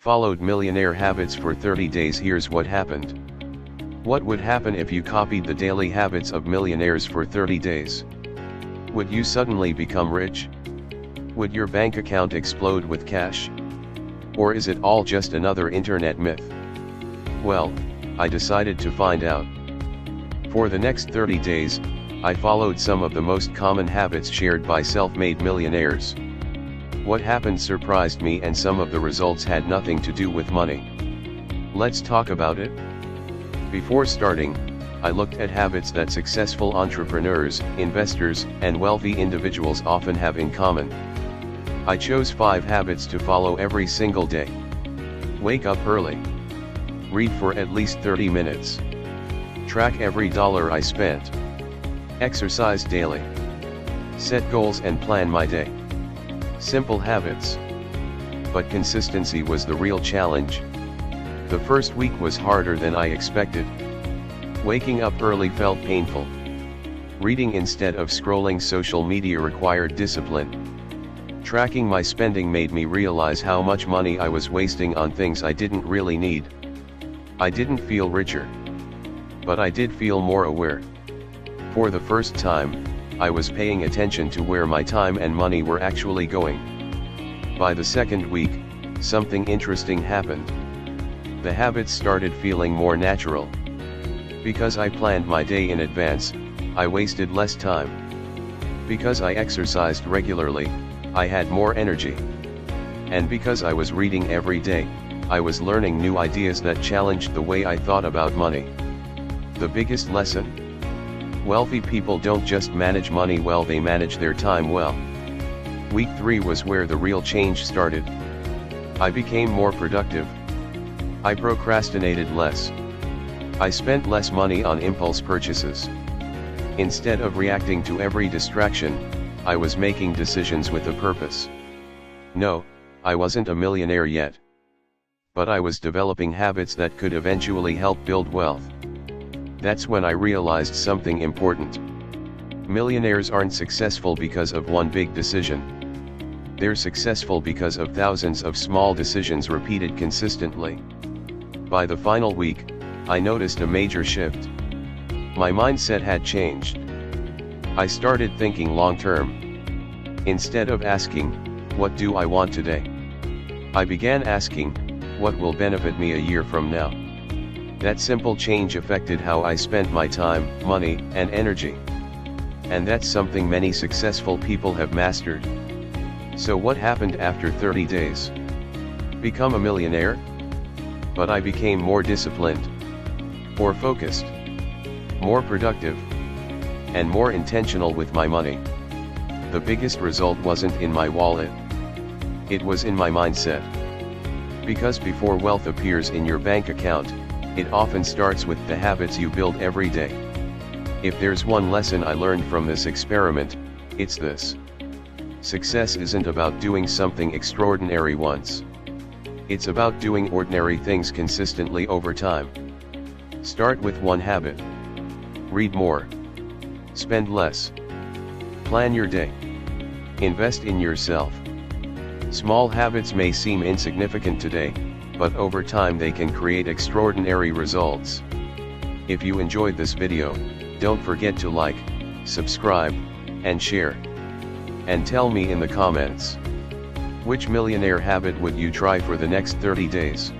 Followed Millionaire Habits for 30 days. Here's what happened. What would happen if you copied the daily habits of millionaires for 30 days? Would you suddenly become rich? Would your bank account explode with cash? Or is it all just another internet myth? Well, I decided to find out. For the next 30 days, I followed some of the most common habits shared by self-made millionaires. What happened surprised me, and some of the results had nothing to do with money. Let's talk about it. Before starting, I looked at habits that successful entrepreneurs, investors, and wealthy individuals often have in common. I chose 5 habits to follow every single day. Wake up early. Read for at least 30 minutes. Track every dollar I spent. Exercise daily. Set goals and plan my day. Simple habits. But consistency was the real challenge. The first week was harder than I expected. Waking up early felt painful. Reading instead of scrolling social media required discipline. Tracking my spending made me realize how much money I was wasting on things I didn't really need. I didn't feel richer, but I did feel more aware. For the first time, I was paying attention to where my time and money were actually going. By the second week, something interesting happened. The habits started feeling more natural. Because I planned my day in advance, I wasted less time. Because I exercised regularly, I had more energy. And because I was reading every day, I was learning new ideas that challenged the way I thought about money. The biggest lesson? Wealthy people don't just manage money well, they manage their time well. Week 3 was where the real change started. I became more productive. I procrastinated less. I spent less money on impulse purchases. Instead of reacting to every distraction, I was making decisions with a purpose. No, I wasn't a millionaire yet. But I was developing habits that could eventually help build wealth. That's when I realized something important. Millionaires aren't successful because of one big decision. They're successful because of thousands of small decisions repeated consistently. By the final week, I noticed a major shift. My mindset had changed. I started thinking long-term. Instead of asking, "What do I want today?" I began asking, "What will benefit me a year from now?" That simple change affected how I spent my time, money, and energy. And that's something many successful people have mastered. So what happened after 30 days? Become a millionaire? But I became more disciplined, more focused, more productive, and more intentional with my money. The biggest result wasn't in my wallet. It was in my mindset. Because before wealth appears in your bank account, it often starts with the habits you build every day. If there's one lesson I learned from this experiment, it's this. Success isn't about doing something extraordinary once. It's about doing ordinary things consistently over time. Start with one habit. Read more. Spend less. Plan your day. Invest in yourself. Small habits may seem insignificant today, but over time they can create extraordinary results. If you enjoyed this video, don't forget to like, subscribe, and share. And tell me in the comments, which millionaire habit would you try for the next 30 days?